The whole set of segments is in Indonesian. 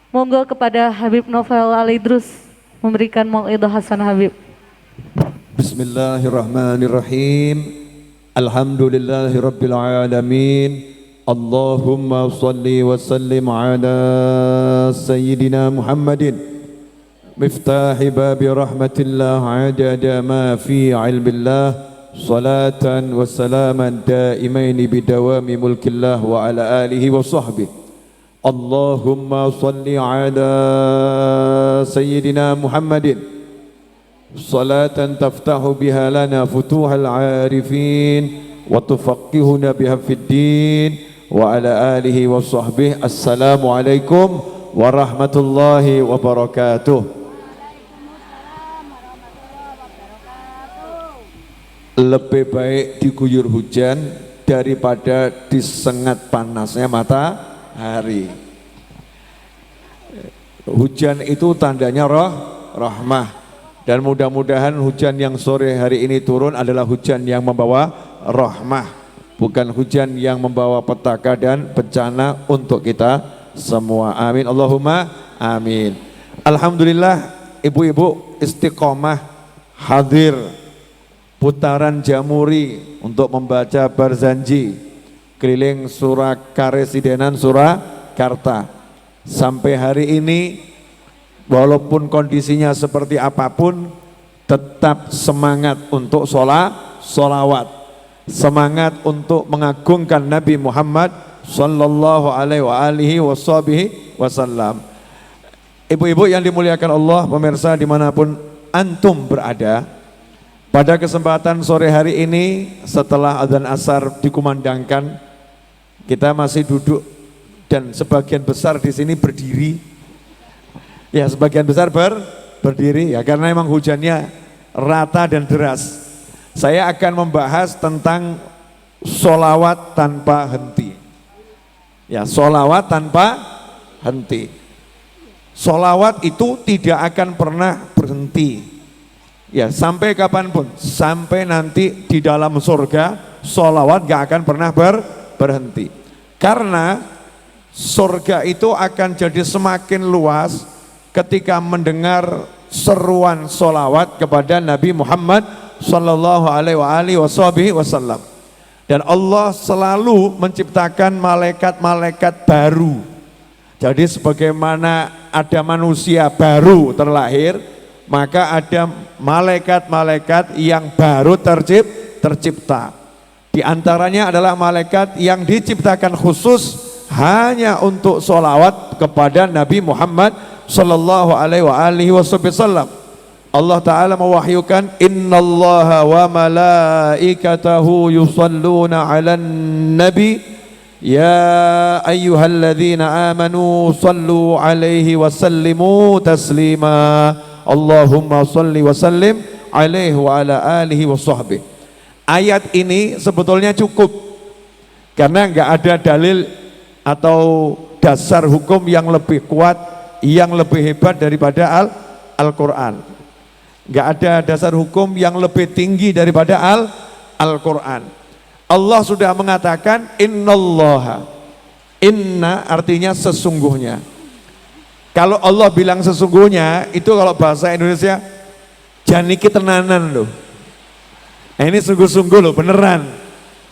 Monggo kepada Habib Novel Alidrus memberikan mau'idhah Hasan Habib. Bismillahirrahmanirrahim. Alhamdulillahi rabbil alamin. Allahumma salli wa sallim ala sayyidina Muhammadin miftahi babi rahmatillah adada ma fi ilmillah salatan wa salaman daimaini bidawami mulkillah wa ala alihi wa sahbihi. Allahumma salli ala sayyidina Muhammadin salatan taftahu biha lana futuhal arifin wa tufaqqihuna biha fid din wa ala alihi wa sahbihi. Assalamualaikum warahmatullahi wabarakatuh. Lebih baik diguyur hujan daripada disengat panasnya matahari. Hujan itu tandanya rahmah, dan mudah-mudahan hujan yang sore hari ini turun adalah hujan yang membawa rahmah, bukan hujan yang membawa petaka dan bencana untuk kita semua. Amin Allahumma amin. Alhamdulillah, ibu-ibu istiqomah hadir putaran Jamuri untuk membaca Barzanji keliling Surakaresidenan Surakarta. Sampai hari ini walaupun kondisinya seperti apapun, tetap semangat untuk sholawat, semangat untuk mengagungkan Nabi Muhammad sallallahu alaihi wasallam. Ibu-ibu yang dimuliakan Allah, pemirsa dimanapun antum berada, pada kesempatan sore hari ini setelah adzan asar dikumandangkan, kita masih duduk dan sebagian besar di sini berdiri. Ya, sebagian besar berdiri ya, karena memang hujannya rata dan deras. Saya akan membahas tentang sholawat tanpa henti. Ya, sholawat tanpa henti. Sholawat itu tidak akan pernah berhenti. Ya, sampai kapanpun, sampai nanti di dalam surga, sholawat gak akan pernah berhenti. Karena surga itu akan jadi semakin luas ketika mendengar seruan sholawat kepada Nabi Muhammad sallallahu alaihi wasallam. Dan Allah selalu menciptakan malaikat-malaikat baru. Jadi sebagaimana ada manusia baru terlahir, maka ada malaikat-malaikat yang baru tercipta. Di antaranya adalah malaikat yang diciptakan khusus hanya untuk sholawat kepada Nabi Muhammad sallallahu alaihi wasallam. Allah Ta'ala mewahyukan, innallaha wa malaikatahu yusalluna ala nabi ya ayyuhalladzina amanu sallu alaihi wa sallimu taslima. Allahumma salli wa sallim alaihi wa ala alihi wa sahbihi. Ayat ini sebetulnya cukup karena enggak ada dalil atau dasar hukum yang lebih kuat, yang lebih hebat daripada Al-Quran. Enggak ada dasar hukum yang lebih tinggi daripada Al-Quran. Allah sudah mengatakan innallaha. Inna artinya sesungguhnya. Kalau Allah bilang sesungguhnya, itu kalau bahasa Indonesia janiki tenanan loh. Nah, ini sungguh-sungguh loh, beneran.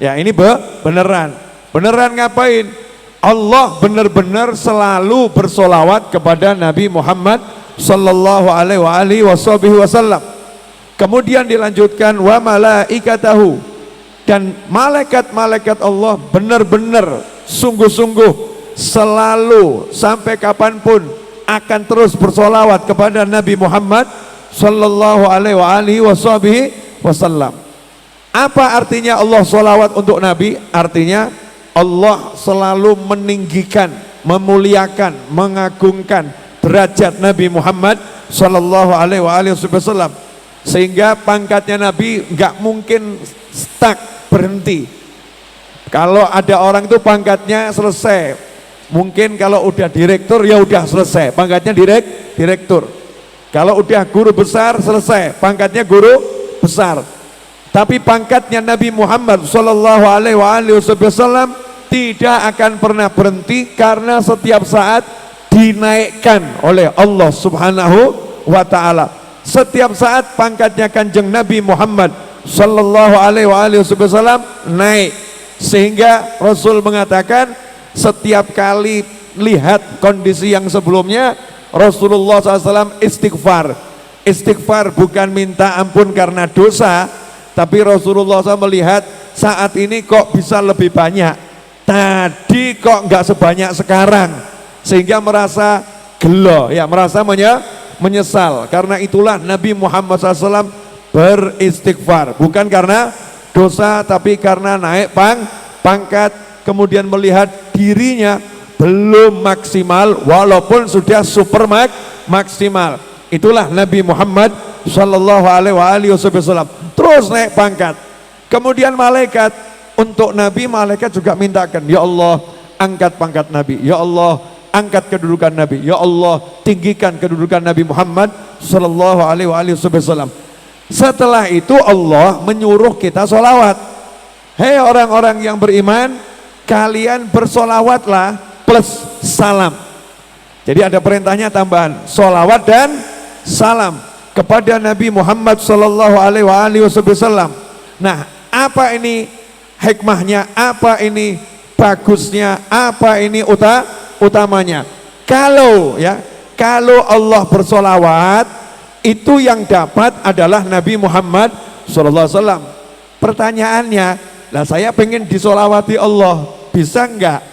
Ya, ini beneran. Beneran ngapain? Allah benar-benar selalu bersolawat kepada Nabi Muhammad sallallahu alaihi wasallam. Kemudian dilanjutkan wa malaikatahu, dan malaikat-malaikat Allah benar-benar sungguh-sungguh selalu sampai kapanpun akan terus bersolawat kepada Nabi Muhammad sallallahu alaihi wasallam. Apa artinya Allah solawat untuk Nabi? Artinya Allah selalu meninggikan, memuliakan, mengagungkan derajat Nabi Muhammad sallallahu alaihi wasallam, sehingga pangkatnya Nabi nggak mungkin stuck, berhenti. Kalau ada orang itu pangkatnya selesai, mungkin kalau udah direktur ya udah selesai, pangkatnya direktur. Kalau udah guru besar selesai, pangkatnya guru besar. Tapi pangkatnya Nabi Muhammad sallallahu alaihi wasallam tidak akan pernah berhenti, karena setiap saat dinaikkan oleh Allah Subhanahu wa ta'ala. Setiap saat pangkatnya Kanjeng Nabi Muhammad sallallahu alaihi wasallam naik, sehingga Rasul mengatakan setiap kali lihat kondisi yang sebelumnya Rasulullah SAW istighfar bukan minta ampun karena dosa, tapi Rasulullah SAW melihat saat ini kok bisa lebih banyak, tadi kok nggak sebanyak sekarang, sehingga merasa gelo, ya merasa menyesal. Karena itulah Nabi Muhammad SAW beristighfar, bukan karena dosa tapi karena naik pangkat, kemudian melihat dirinya belum maksimal walaupun sudah super maksimal. Itulah Nabi Muhammad sallallahu alaihi wasallam terus naik pangkat. Kemudian malaikat, untuk Nabi malaikat juga mintakan, ya Allah angkat pangkat Nabi, ya Allah angkat kedudukan Nabi, ya Allah tinggikan kedudukan Nabi Muhammad sallallahu alaihi wasallam. Setelah itu Allah menyuruh kita sholawat. Hei orang-orang yang beriman, kalian bersolawatlah plus salam. Jadi ada perintahnya tambahan, sholawat dan salam kepada Nabi Muhammad sallallahu alaihi wasallam. Nah, apa ini hikmahnya, apa ini bagusnya, apa ini utamanya? Kalau Allah bersolawat, itu yang dapat adalah Nabi Muhammad sallallahu alaihi wasallam. Pertanyaannya, lah saya pengen disolawati Allah, bisa enggak?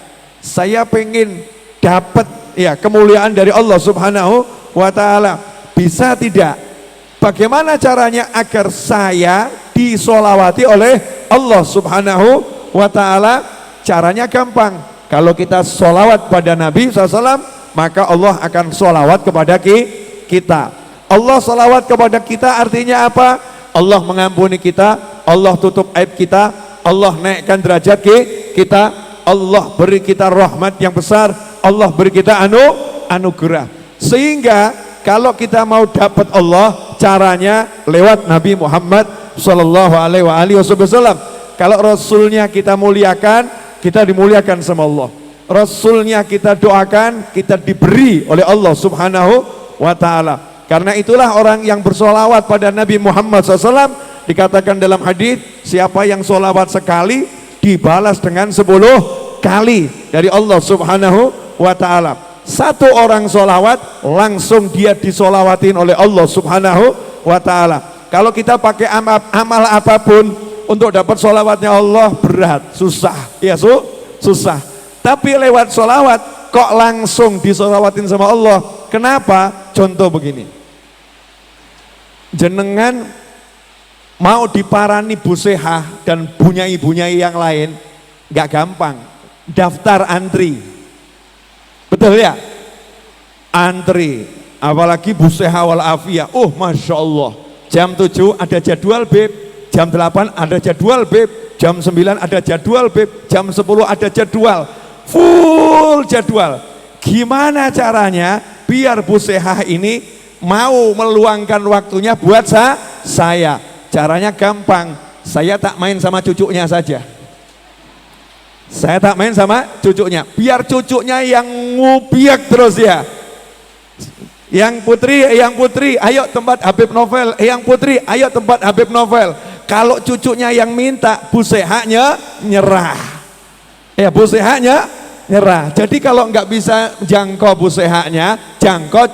Saya pengen dapat kemuliaan dari Allah Subhanahu wa ta'ala, bisa tidak? Bagaimana caranya agar saya disolawati oleh Allah Subhanahu wa ta'ala? Caranya gampang, kalau kita solawat pada Nabi SAW, maka Allah akan solawat kepada kita. Allah solawat kepada kita artinya apa? Allah mengampuni kita, Allah tutup aib kita, Allah naikkan derajat kita, Allah beri kita rahmat yang besar, Allah beri kita anugerah. Sehingga kalau kita mau dapat Allah, caranya lewat Nabi Muhammad sallallahu alaihi wasallam. Kalau Rasulnya kita muliakan, kita dimuliakan sama Allah. Rasulnya kita doakan, kita diberi oleh Allah Subhanahu wa ta'ala. Karena itulah orang yang bersolawat pada Nabi Muhammad SAW, dikatakan dalam hadis, siapa yang solawat sekali dibalas dengan 10 kali dari Allah Subhanahu wa ta'ala. Satu orang solawat, langsung dia disolawatin oleh Allah Subhanahu wa ta'ala. Kalau kita pakai amal apapun untuk dapat solawatnya Allah, berat, susah, susah. Tapi lewat solawat kok langsung disolawatin sama Allah. Kenapa? Contoh begini, jenengan mau diparani Bu Sehah dan bunyai-bunyai yang lain, gak gampang, daftar antri, betul ya? Antri, apalagi Bu Sehah wal Afiyah, Masya Allah, jam 7 ada jadwal beb, jam 8 ada jadwal beb, jam 9 ada jadwal beb, jam 10 ada jadwal, full jadwal. Gimana caranya biar Bu Sehah ini mau meluangkan waktunya buat saya? Caranya gampang, saya tak main sama cucunya saja. Saya tak main sama cucunya, biar cucunya yang ngubiak terus ya. Yang putri, ayo tempat Habib Novel. Yang putri, ayo tempat Habib Novel. Kalau cucunya yang minta, Bu Sehahnya nyerah. Ya, Bu Sehahnya nyerah. Jadi kalau nggak bisa jangkau Bu Sehahnya, jangkau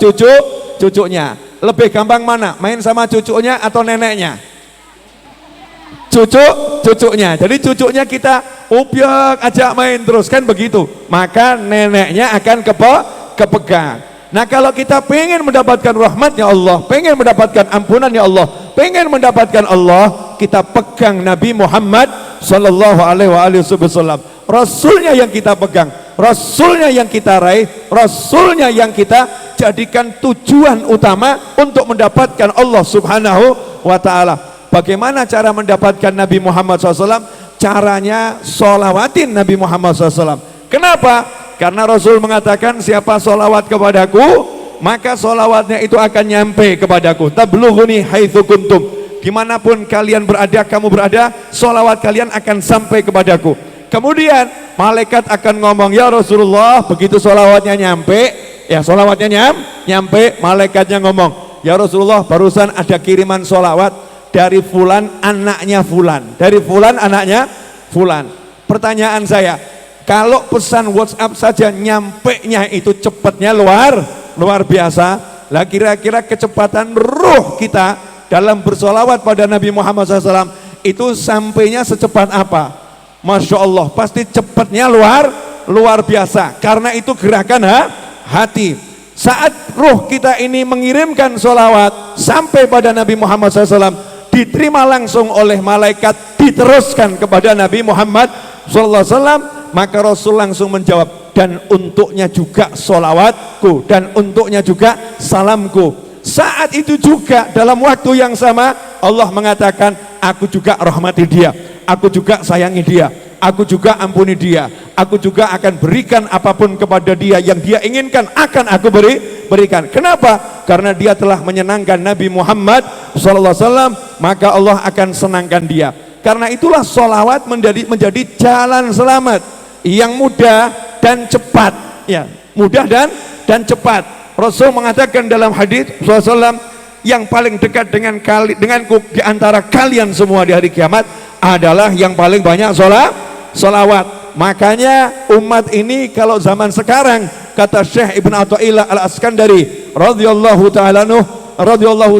cucunya. Lebih gampang mana? Main sama cucunya atau neneknya? Cucunya. Jadi cucunya kita ubiak ajak main terus, kan begitu. Maka neneknya akan kepegang. Nah, kalau kita pengen mendapatkan rahmatnya Allah, pengen mendapatkan ampunannya Allah, pengen mendapatkan Allah, kita pegang Nabi Muhammad sallallahu alaihi wasallam. Rasulnya yang kita pegang, Rasulnya yang kita raih, Rasulnya yang kita jadikan tujuan utama untuk mendapatkan Allah Subhanahu wa ta'ala. Bagaimana cara mendapatkan Nabi Muhammad SAW? Caranya sholawatin Nabi Muhammad SAW. Kenapa? Karena Rasul mengatakan, siapa sholawat kepadaku, maka sholawatnya itu akan nyampe kepadaku. Tablughuni haitsu kuntum. Dimanapun kalian berada, kamu berada, sholawat kalian akan sampai kepadaku. Kemudian malaikat akan ngomong, ya Rasulullah, begitu sholawatnya nyampe, Ya sholawatnya nyampe, malaikatnya ngomong, ya Rasulullah barusan ada kiriman sholawat dari fulan anaknya fulan, dari fulan anaknya fulan. Pertanyaan saya, kalau pesan WhatsApp saja nyampe-nya itu cepatnya luar biasa, lah kira-kira kecepatan ruh kita dalam bersolawat pada Nabi Muhammad SAW itu sampainya secepat apa? Masya Allah, pasti cepatnya luar biasa, karena itu gerakan hati. Saat ruh kita ini mengirimkan solawat sampai pada Nabi Muhammad SAW, diterima langsung oleh malaikat, diteruskan kepada Nabi Muhammad SAW, maka Rasul langsung menjawab, dan untuknya juga solawatku, dan untuknya juga salamku. Saat itu juga dalam waktu yang sama Allah mengatakan, aku juga rahmati dia, aku juga sayangi dia, aku juga ampuni dia, aku juga akan berikan apapun kepada dia yang dia inginkan, akan aku berikan. Kenapa? Karena dia telah menyenangkan Nabi Muhammad SAW, maka Allah akan senangkan dia. Karena itulah sholawat menjadi jalan selamat yang mudah dan cepat, ya, mudah dan cepat. Rasul mengatakan dalam hadis SAW, yang paling dekat denganku di antara kalian semua di hari kiamat adalah yang paling banyak sholawat. Makanya umat ini kalau zaman sekarang, kata Syekh Ibn Athaillah Al-Askandari radhiyallahu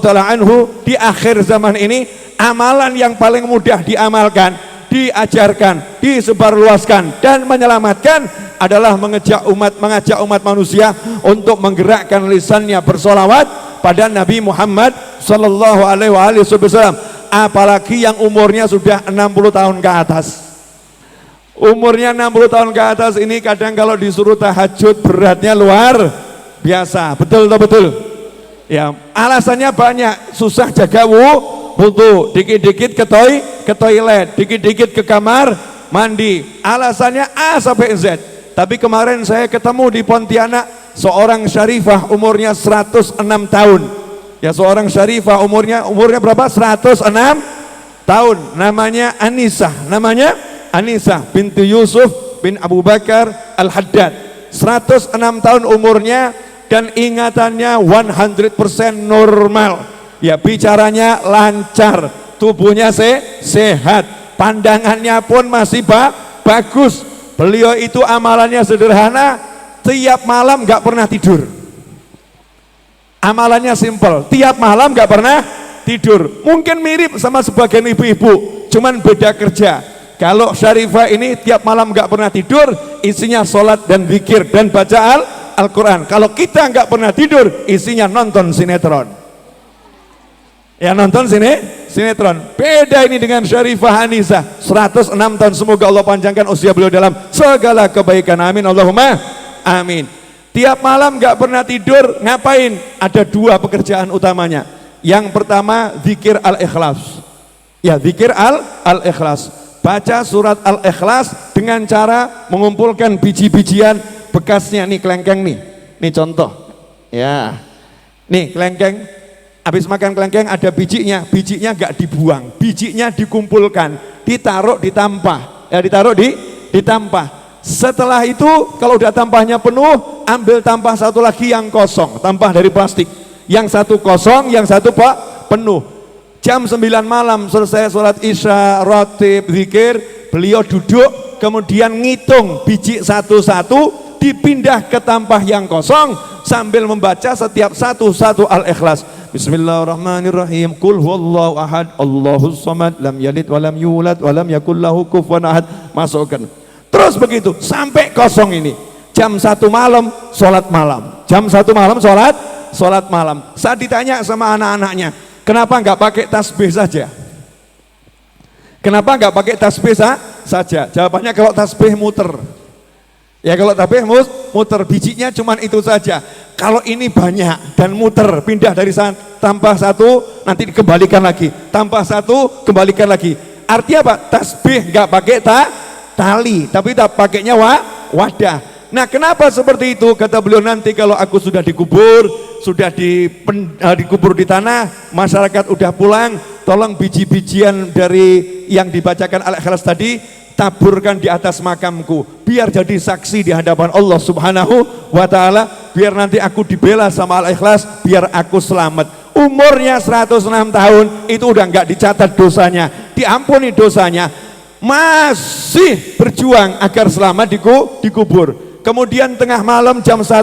ta'ala anhu, di akhir zaman ini amalan yang paling mudah diamalkan, diajarkan, disebarluaskan dan menyelamatkan adalah mengajak umat manusia untuk menggerakkan lisannya bersolawat pada Nabi Muhammad sallallahu alaihi wasallam, apalagi yang umurnya sudah 60 tahun ke atas. Umurnya 60 tahun ke atas ini kadang kalau disuruh tahajud beratnya luar biasa, betul. Ya, alasannya banyak, susah jaga wudu, dikit-dikit ke toilet, dikit-dikit ke kamar mandi, alasannya A sampai Z. Tapi kemarin saya ketemu di Pontianak seorang syarifah umurnya 106 tahun. Ya, seorang syarifah umurnya berapa? 106 tahun. Namanya Anisah binti Yusuf bin Abu Bakar Al-Haddad. 106 tahun umurnya dan ingatannya 100% normal. Ya, bicaranya lancar, tubuhnya sehat, pandangannya pun masih bagus. Beliau itu amalannya sederhana, tiap malam gak pernah tidur. Amalannya simple, tiap malam gak pernah tidur. Mungkin mirip sama sebagian ibu-ibu, cuman beda kerja. Kalau Syarifah ini tiap malam gak pernah tidur, isinya sholat dan zikir dan baca Al-Quran. Kalau kita gak pernah tidur, isinya nonton sinetron. Ya, nonton sinetron. Beda ini dengan Syarifah Anisah, 106 tahun. Semoga Allah panjangkan usia beliau dalam segala kebaikan, amin Allahumma amin. Tiap malam gak pernah tidur, ngapain? Ada dua pekerjaan utamanya. Yang pertama zikir Al-Ikhlas. Ya, zikir Al-Ikhlas. Baca surat Al-Ikhlas dengan cara mengumpulkan biji-bijian bekasnya. Nih kelengkeng nih contoh. Ya, nih kelengkeng. Habis makan kelengkeng ada bijinya gak dibuang, bijinya dikumpulkan, ditaruh di tampah, ya ditaruh di tampah. Setelah itu kalau udah tampahnya penuh, ambil tampah satu lagi yang kosong, tampah dari plastik, yang satu kosong, yang satu penuh. Jam 9 malam selesai sholat isya, rotib, zikir, beliau duduk, kemudian ngitung biji satu-satu, dipindah ke tampah yang kosong sambil membaca setiap satu Al-Ikhlas. Bismillahirrahmanirrahim. Qul huwallahu ahad, Allahus samad, lam yalid walam yulad walam yakul lahu kufuwan ahad. Masukkan. Terus begitu sampai kosong ini. Jam 1 malam sholat malam. Jam 1 malam sholat malam. Saat ditanya sama anak-anaknya, kenapa enggak pakai tasbih saja? Kenapa enggak pakai tasbih saja? Jawabannya, kalau tasbih muter. Ya, kalau tasbih muter, bijinya cuman itu saja. Kalau ini banyak dan muter, pindah dari tampah satu nanti dikembalikan lagi, tampah satu kembalikan lagi. Artinya apa? Tasbih nggak pakai tali, tapi tak pakainya wadah. Nah, kenapa seperti itu? Kata beliau, nanti kalau aku sudah dikubur, sudah dikubur di tanah, masyarakat udah pulang, tolong biji-bijian dari yang dibacakan Al-Ikhlas tadi taburkan di atas makamku, biar jadi saksi di hadapan Allah Subhanahu wa ta'ala, biar nanti aku dibela sama Al-Ikhlas, biar aku selamat. Umurnya 106 tahun, itu udah nggak dicatat dosanya, diampuni dosanya, masih berjuang agar selamat dikubur. Kemudian tengah malam jam 1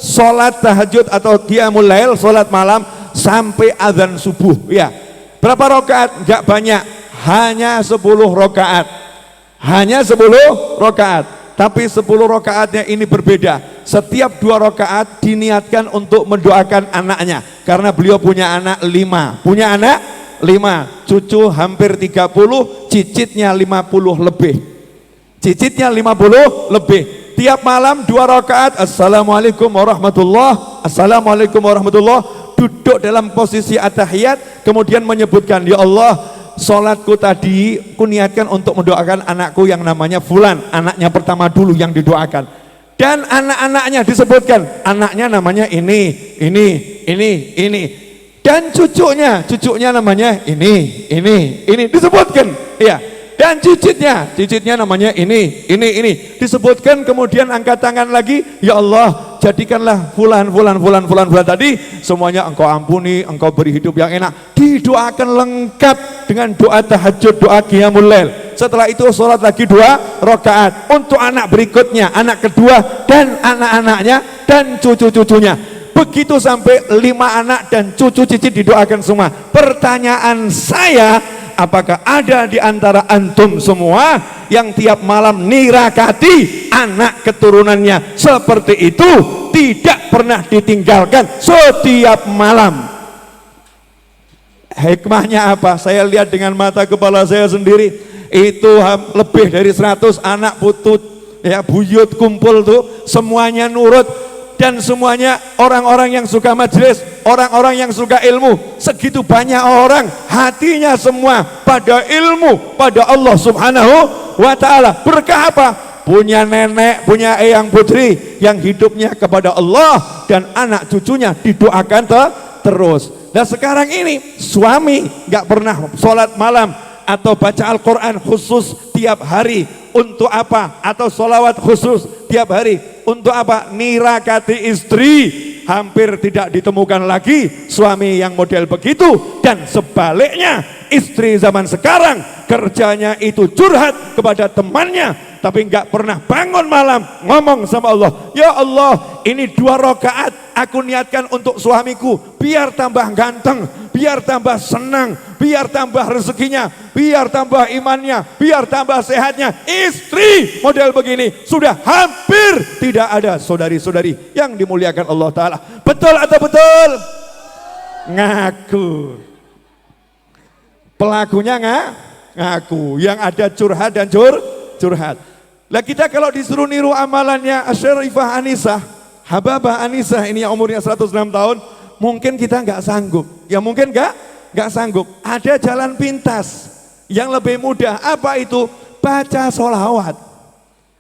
sholat tahajud atau qiyamul lail, sholat malam sampai azan subuh. Ya, berapa rakaat? Nggak banyak, hanya 10 rakaat. Hanya 10 rakaat. Tapi 10 rakaatnya ini berbeda. Setiap 2 rakaat diniatkan untuk mendoakan anaknya, karena beliau punya anak 5. Punya anak 5, cucu hampir 30, cicitnya 50 lebih. Cicitnya 50 lebih. Tiap malam 2 rakaat, Assalamualaikum warahmatullah, Assalamualaikum warahmatullah, duduk dalam posisi at-tahiyat, kemudian menyebutkan, ya Allah, sholatku tadi kuniatkan untuk mendoakan anakku yang namanya Fulan, anaknya pertama dulu yang didoakan, dan anak-anaknya disebutkan, anaknya namanya ini, dan cucunya namanya ini disebutkan, ya, dan cicitnya namanya ini disebutkan. Kemudian angkat tangan lagi, ya Allah, jadikanlah fulan tadi semuanya engkau ampuni, engkau beri hidup yang enak. Didoakan lengkap dengan doa tahajud, doa qiyamul lail. Setelah itu sholat lagi 2 rakaat untuk anak berikutnya, anak kedua, dan anak-anaknya dan cucu-cucunya. Begitu sampai 5 anak dan cucu cicit didoakan semua. Pertanyaan saya, apakah ada di antara antum semua yang tiap malam nirakati anak keturunannya seperti itu, tidak pernah ditinggalkan setiap malam? Hikmahnya apa? Saya lihat dengan mata kepala saya sendiri, itu lebih dari 100 anak putut, ya, buyut kumpul tuh, semuanya nurut, dan semuanya orang-orang yang suka majelis, orang-orang yang suka ilmu. Segitu banyak orang, hatinya semua pada ilmu, pada Allah Subhanahu wa ta'ala. Berkah apa? Punya nenek, punya eyang putri yang hidupnya kepada Allah, dan anak cucunya didoakan terus. Nah sekarang ini suami gak pernah sholat malam atau baca Al-Quran khusus tiap hari, untuk apa? Atau sholawat khusus tiap hari, untuk apa? Nirakati istri. Hampir tidak ditemukan lagi suami yang model begitu. Dan sebaliknya, istri zaman sekarang kerjanya itu curhat kepada temannya, tapi nggak pernah bangun malam ngomong sama Allah, ya Allah, ini 2 rakaat aku niatkan untuk suamiku, biar tambah ganteng, biar tambah senang, biar tambah rezekinya, biar tambah imannya, biar tambah sehatnya. Istri model begini sudah hampir tidak ada, saudari-saudari yang dimuliakan Allah Ta'ala. Betul atau betul? Ngaku. Pelakunya ngaku, yang ada curhat dan curhat. Lah kita kalau disuruh niru amalannya Asy-Syaifah Anisah, Hababah Anisah ini yang umurnya 106 tahun, mungkin kita nggak sanggup. Ya mungkin nggak sanggup. Ada jalan pintas yang lebih mudah. Apa itu? Baca sholawat.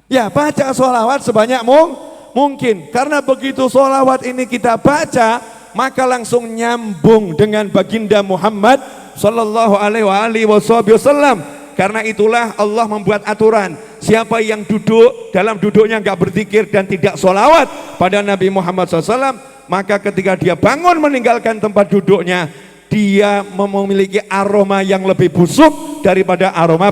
Ya, baca sholawat sebanyak mungkin. Karena begitu sholawat ini kita baca, maka langsung nyambung dengan baginda Muhammad sallallahu alaihi wasallam. Karena itulah Allah membuat aturan, siapa yang duduk dalam duduknya nggak berzikir dan tidak sholawat pada Nabi Muhammad SAW, maka ketika dia bangun meninggalkan tempat duduknya, dia memiliki aroma yang lebih busuk daripada aroma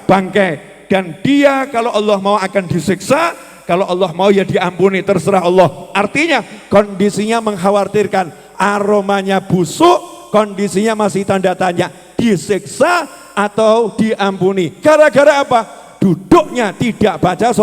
bangkai. Dan dia kalau Allah mau akan disiksa, kalau Allah mau ya diampuni, terserah Allah. Artinya kondisinya mengkhawatirkan, aromanya busuk, kondisinya masih tanda tanya, disiksa atau diampuni. Gara-gara apa? Duduknya tidak baca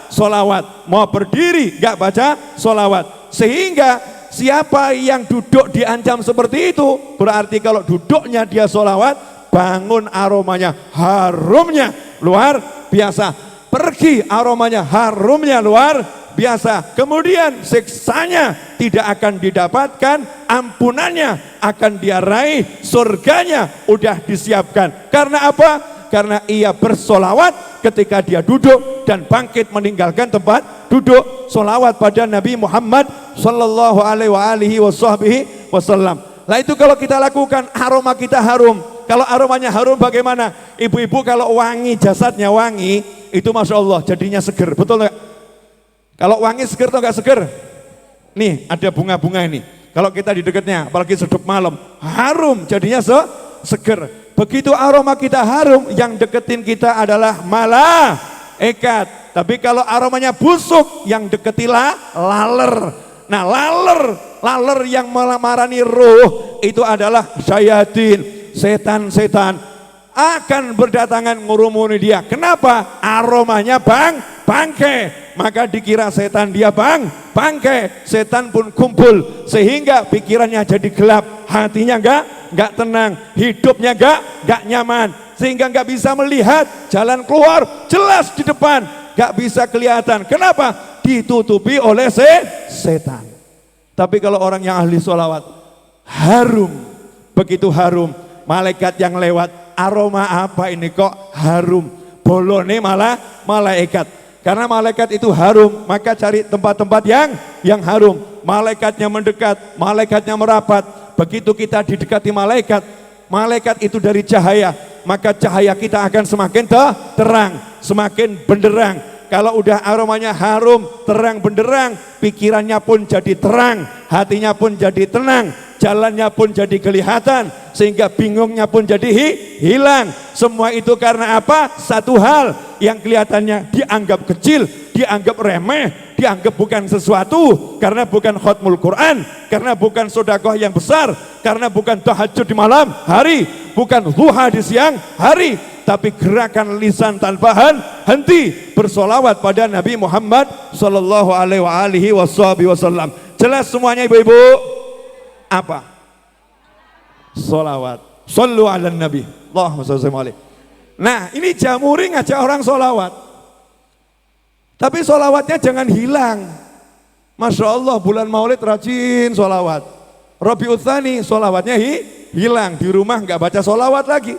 sholawat, mau berdiri gak baca sholawat. Sehingga siapa yang duduk diancam seperti itu, berarti kalau duduknya dia sholawat, bangun aromanya, harumnya luar biasa, pergi aromanya, harumnya luar biasa. Kemudian siksanya tidak akan didapatkan, ampunannya akan dia raih, surganya udah disiapkan. Karena apa? Karena ia bersolawat ketika dia duduk dan bangkit meninggalkan tempat duduk. Solawat pada Nabi Muhammad sallallahu alaihi wasallam. Lah itu kalau kita lakukan, aroma kita harum. Kalau aromanya harum bagaimana? Ibu-ibu kalau wangi, jasadnya wangi, itu Masya Allah jadinya seger, betul nggak? Kalau wangi seger atau nggak seger? Nih ada bunga-bunga ini. Kalau kita di dekatnya, apalagi sedap malam, harum jadinya seger. Begitu aroma kita harum, yang deketin kita adalah malaikat. Tapi kalau aromanya busuk, yang deketilah laler. Nah laler yang memarani ruh itu adalah syayatin, setan-setan akan berdatangan ngurumuni dia. Kenapa? Aromanya bangke. Maka dikira setan dia bangke. Setan pun kumpul sehingga pikirannya jadi gelap, hatinya enggak tenang, hidupnya enggak nyaman, sehingga enggak bisa melihat jalan keluar jelas di depan, enggak bisa kelihatan. Kenapa? Ditutupi oleh setan. Tapi kalau orang yang ahli sholawat, harum, begitu harum, malaikat yang lewat, aroma apa ini kok harum? Bolone malah malaikat. Karena malaikat itu harum, maka cari tempat-tempat yang harum. Malaikatnya mendekat, malaikatnya merapat. Begitu kita didekati malaikat, malaikat itu dari cahaya, maka cahaya kita akan semakin terang, semakin benderang. Kalau udah aromanya harum, terang benderang, pikirannya pun jadi terang, hatinya pun jadi tenang, jalannya pun jadi kelihatan, sehingga bingungnya pun jadi hilang. Semua itu karena apa? Satu hal yang kelihatannya dianggap kecil, dianggap remeh, dianggap bukan sesuatu, karena bukan khatmul Quran, karena bukan sedekah yang besar, karena bukan tahajud di malam hari, bukan duha di siang hari, tapi gerakan lisan tanpa henti bersolawat pada Nabi Muhammad sallallahu alaihi wasallam. Jelas semuanya ibu-ibu? Apa? Solawat. Sallu ala Nabi. Allahumma shalli alaihi. Nah, ini Jamuri ngajak orang solawat. Tapi solawatnya jangan hilang. Masya Allah, bulan Maulid rajin solawat. Rabiul Tsani solawatnya hilang. Di rumah nggak baca solawat lagi.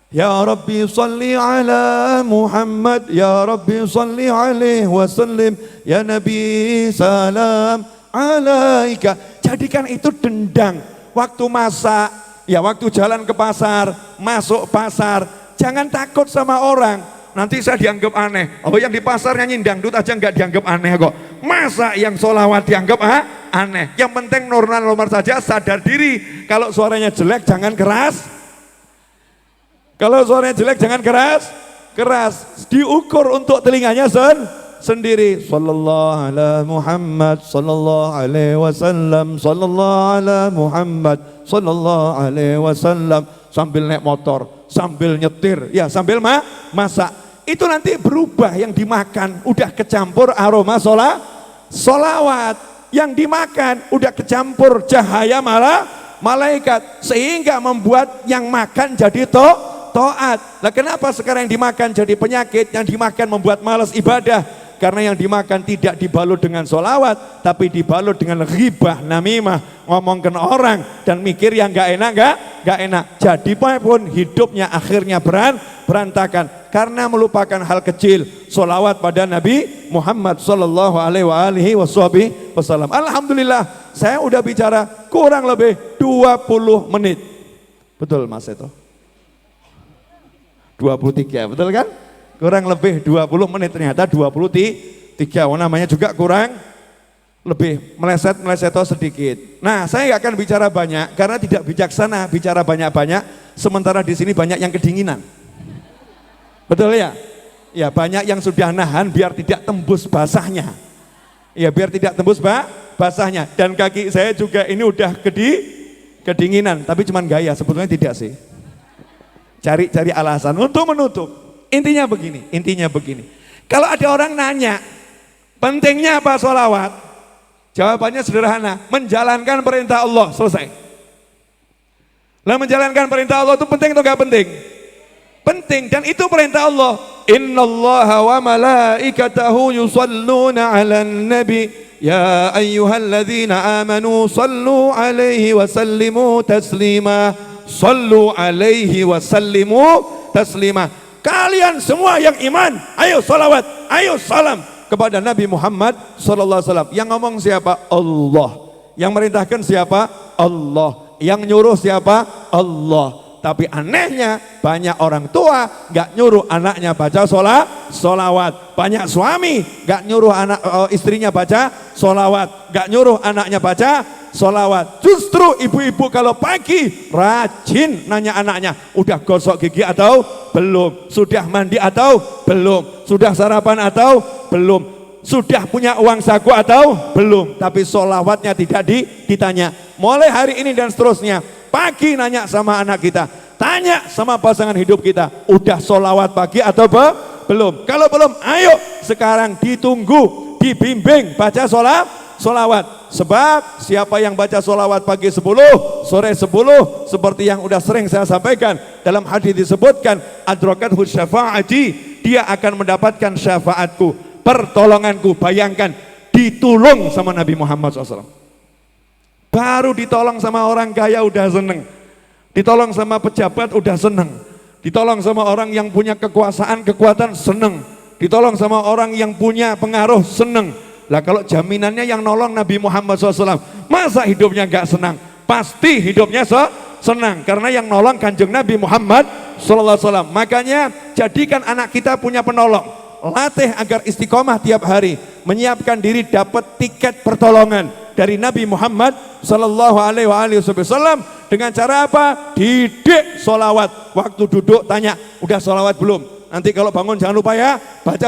Ya Rabbi salli ala Muhammad, Ya Rabbi salli alaihi wasallim, Ya Nabi salam alaika. Jadikan itu dendang. Waktu masak, ya waktu jalan ke pasar, masuk pasar, jangan takut sama orang. Nanti saya dianggap aneh. Oh, yang di pasar nyanyi dangdut aja nggak dianggap aneh kok. Masa yang solawat dianggap aneh? Yang penting normal saja, sadar diri. Kalau suaranya jelek jangan keras. Kalau suaranya jelek jangan keras. Diukur untuk telinganya sendiri. Sallallahu ala Muhammad, sallallahu alaihi wasallam, sallallahu ala Muhammad, sallallahu alaihi wasallam. Sambil naik motor, sambil nyetir, ya sambil masak. Itu nanti berubah, yang dimakan udah kecampur aroma solawat. Yang dimakan udah kecampur cahaya malaikat, sehingga membuat yang makan jadi taat. Nah, kenapa sekarang yang dimakan jadi penyakit, yang dimakan membuat malas ibadah? Karena yang dimakan tidak dibalut dengan solawat, tapi dibalut dengan ghibah, namimah, ngomongkan orang dan mikir yang gak enak. Jadi pun hidupnya akhirnya berantakan karena melupakan hal kecil, solawat pada Nabi Muhammad sallallahu alaihi wasallam. Alhamdulillah, saya udah bicara kurang lebih 20 menit. Betul Mas Seto? 23, betul kan? Kurang lebih 20 menit, ternyata 23. Namanya juga kurang lebih meleset sedikit. Nah, saya nggak akan bicara banyak karena tidak bijaksana bicara banyak-banyak, sementara di sini banyak yang kedinginan. Betul ya? Ya, banyak yang sudah nahan biar tidak tembus basahnya. Ya, biar tidak tembus basahnya. Dan kaki saya juga ini udah kedinginan, tapi cuman gaya, sebetulnya tidak sih. Cari alasan untuk menutup. Intinya begini. Kalau ada orang nanya, pentingnya apa sholawat? Jawabannya sederhana, menjalankan perintah Allah, selesai. Lah, menjalankan perintah Allah itu penting atau enggak penting? Penting, dan itu perintah Allah. Innallaha wa malaikatahu yusalluna 'alan nabi ya ayyuhalladzina amanu sallu 'alaihi wa sallimu taslima. Sallu 'alaihi wa sallimu taslima. Kalian semua yang iman, ayo salawat, ayo salam kepada Nabi Muhammad sallallahu alaihi wasallam. Yang ngomong siapa? Allah. Yang merintahkan siapa? Allah. Yang nyuruh siapa? Allah. Tapi anehnya banyak orang tua nggak nyuruh anaknya baca sholawat. Banyak suami nggak nyuruh istrinya baca sholawat, nggak nyuruh anaknya baca sholawat. Justru ibu-ibu kalau pagi rajin nanya anaknya, udah gosok gigi atau belum? Sudah mandi atau belum? Sudah sarapan atau belum? Sudah punya uang saku atau belum? Tapi sholawatnya tidak ditanya. Mulai hari ini dan seterusnya, pagi nanya sama anak kita, tanya sama pasangan hidup kita, udah sholawat pagi atau belum? Kalau belum, ayo sekarang ditunggu, dibimbing baca sholawat. Sebab siapa yang baca sholawat pagi 10, sore 10, seperti yang udah sering saya sampaikan, dalam hadis disebutkan, adrakathu syafa'ati, dia akan mendapatkan syafaatku, pertolonganku. Bayangkan, ditolong sama Nabi Muhammad SAW. Baru ditolong sama orang kaya udah seneng, ditolong sama pejabat udah seneng, ditolong sama orang yang punya kekuasaan, kekuatan seneng, ditolong sama orang yang punya pengaruh seneng. Lah kalau jaminannya yang nolong Nabi Muhammad SAW, masa hidupnya gak senang? Pasti hidupnya senang, karena yang nolong Kanjeng Nabi Muhammad SAW. Makanya jadikan anak kita punya penolong, latih agar istiqomah tiap hari, menyiapkan diri dapat tiket pertolongan dari Nabi Muhammad Sallallahu Alaihi Wasallam. Dengan cara apa? Didik sholawat. Waktu duduk tanya, udah sholawat belum? Nanti kalau bangun jangan lupa ya, baca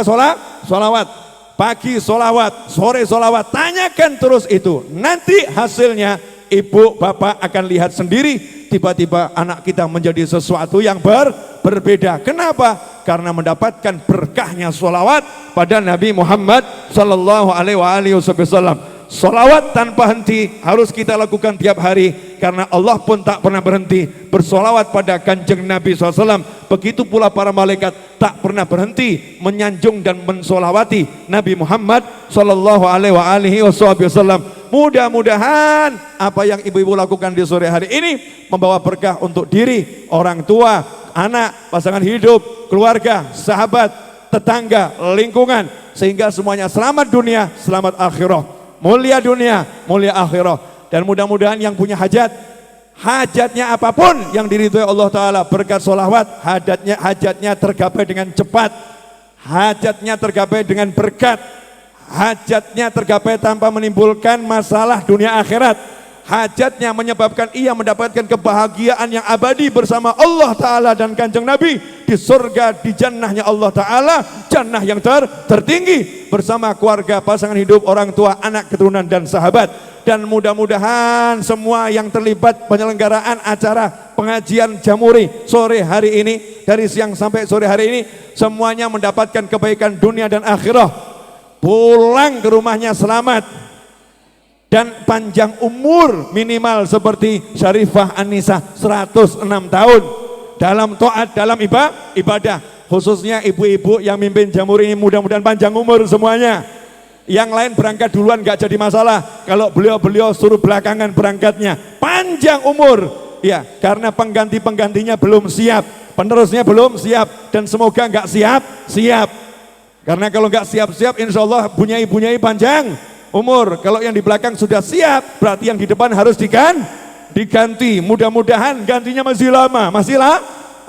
sholawat. Pagi sholawat, sore sholawat, tanyakan terus itu. Nanti hasilnya ibu bapak akan lihat sendiri, tiba-tiba anak kita menjadi sesuatu yang berbeda. Kenapa? Karena mendapatkan berkahnya sholawat pada Nabi Muhammad Sallallahu Alaihi Wasallam. Sholawat tanpa henti harus kita lakukan tiap hari, karena Allah pun tak pernah berhenti bersolawat pada Kanjeng Nabi SAW. Begitu pula para malaikat tak pernah berhenti menyanjung dan mensolawati Nabi Muhammad Sallallahu Alaihi Wasallam. Mudah-mudahan apa yang ibu-ibu lakukan di sore hari ini membawa berkah untuk diri, orang tua, anak, pasangan hidup, keluarga, sahabat, tetangga, lingkungan, sehingga semuanya selamat dunia, selamat akhirat. Mulia dunia, mulia akhirat. Dan mudah-mudahan yang punya hajatnya apapun yang diridhoi Allah Ta'ala berkat sholawat, hajatnya tergapai dengan cepat, hajatnya tergapai dengan berkat, hajatnya tergapai tanpa menimbulkan masalah dunia akhirat, hajatnya menyebabkan ia mendapatkan kebahagiaan yang abadi bersama Allah Ta'ala dan Kanjeng Nabi di surga, di jannahnya Allah Ta'ala, jannah yang tertinggi, bersama keluarga, pasangan hidup, orang tua, anak, keturunan dan sahabat. Dan mudah-mudahan semua yang terlibat penyelenggaraan acara pengajian Jamuri sore hari ini, dari siang sampai sore hari ini, semuanya mendapatkan kebaikan dunia dan akhirat, pulang ke rumahnya selamat dan panjang umur, minimal seperti Syarifah Anissa 106 tahun dalam taat, dalam ibadah. Khususnya ibu-ibu yang mimpin Jamuri ini mudah-mudahan panjang umur semuanya. Yang lain berangkat duluan gak jadi masalah, kalau beliau suruh belakangan berangkatnya. Panjang umur ya, karena penggantinya belum siap, penerusnya belum siap, dan semoga gak siap. Karena kalau gak siap-siap insya Allah bunyai panjang umur. Kalau yang di belakang sudah siap, berarti yang di depan harus diganti. Mudah-mudahan gantinya masih lama,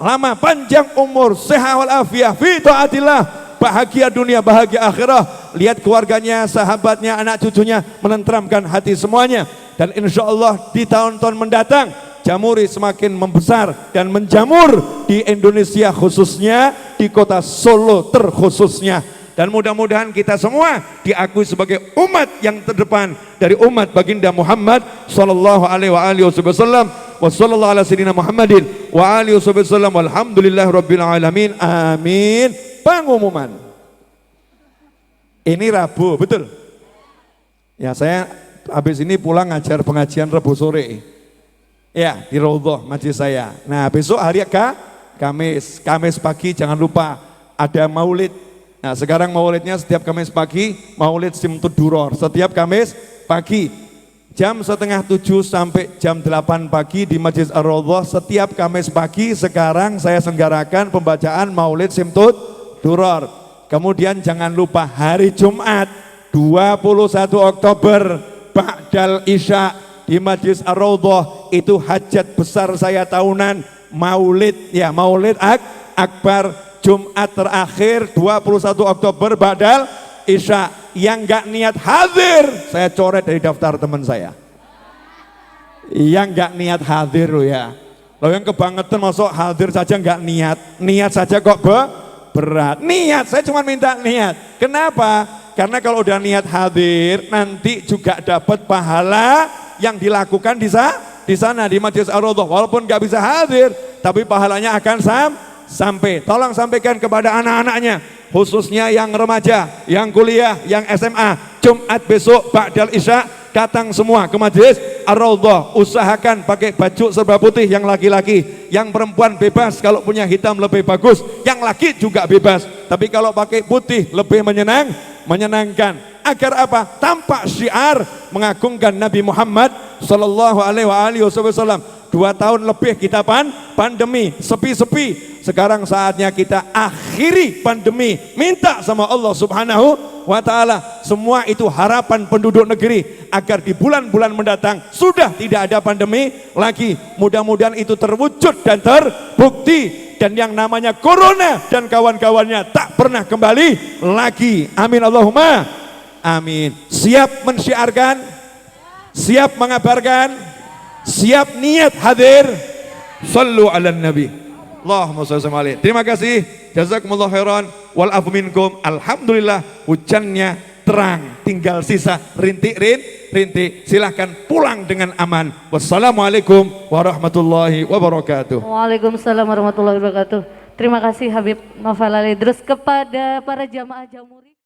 lama, panjang umur, sehat walafiat, fi taatillah, bahagia dunia, bahagia akhirat. Lihat keluarganya, sahabatnya, anak cucunya menenteramkan hati semuanya. Dan insya Allah di tahun-tahun mendatang Jamuri semakin membesar dan menjamur di Indonesia, khususnya di kota Solo terkhususnya. Dan mudah-mudahan kita semua diakui sebagai umat yang terdepan dari umat baginda Muhammad sallallahu alaihi wasallam. Wa sallallahu ala sayyidina Muhammadin wa alihi wasallam. Walhamdulillahirabbil alamin. Amin. Pengumuman. Ini Rabu, betul? Ya, saya habis ini pulang ngajar pengajian Rabu sore. Ya, di Raudhah majlis saya. Nah, besok hari Kamis pagi jangan lupa ada maulid. Nah, sekarang maulidnya setiap Kamis pagi, maulid Simtud Duror, setiap Kamis pagi jam 6:30 sampai jam 8 pagi di Masjid Ar-Raudhah. Setiap Kamis pagi sekarang saya senggarakan pembacaan maulid Simtud Duror. Kemudian jangan lupa hari Jumat 21 Oktober Ba'dal Isya di Masjid Ar-Raudhah, itu hajat besar saya tahunan Maulid ya, Maulid Akbar Jumat terakhir 21 Oktober Ba'dal Isya. Yang nggak niat hadir saya coret dari daftar teman saya. Yang nggak niat hadir loh ya. Loh yang kebangetan masuk hadir saja nggak niat, niat saja kok berat. Niat, saya cuma minta niat. Kenapa? Karena kalau udah niat hadir nanti juga dapat pahala yang dilakukan di sana di Majlis Ar-Raudhah. Walaupun nggak bisa hadir, tapi pahalanya akan sampai. Tolong sampaikan kepada anak-anaknya, khususnya yang remaja, yang kuliah, yang SMA, Jumat besok Ba'dal Isya datang semua ke Majlis Ar-Raudhah. Usahakan pakai baju serba putih yang laki-laki, yang perempuan bebas kalau punya hitam lebih bagus, yang laki juga bebas. Tapi kalau pakai putih lebih menyenangkan. Agar apa? Tampak syiar mengagungkan Nabi Muhammad sallallahu alaihi wasallam. 2 tahun lebih kita pandemi, sepi-sepi. Sekarang saatnya kita akhiri pandemi. Minta sama Allah Subhanahu wa ta'ala. Semua itu harapan penduduk negeri agar di bulan-bulan mendatang sudah tidak ada pandemi lagi. Mudah-mudahan itu terwujud dan terbukti. Dan yang namanya corona dan kawan-kawannya tak pernah kembali lagi. Amin Allahumma amin. Siap mensyiarkan? Siap mengabarkan? Siap niat hadir? Sallu ala nabi. Allahumma shalli alaihi. Terima kasih. Jazakumullah khairan wal afu minkum. Alhamdulillah hujannya terang, tinggal sisa rintik-rintik. Silahkan pulang dengan aman. Wassalamualaikum warahmatullahi wabarakatuh. Waalaikumsalam warahmatullahi wabarakatuh. Terima kasih Habib Novel Ali Idrus kepada para jamaah Jamuri.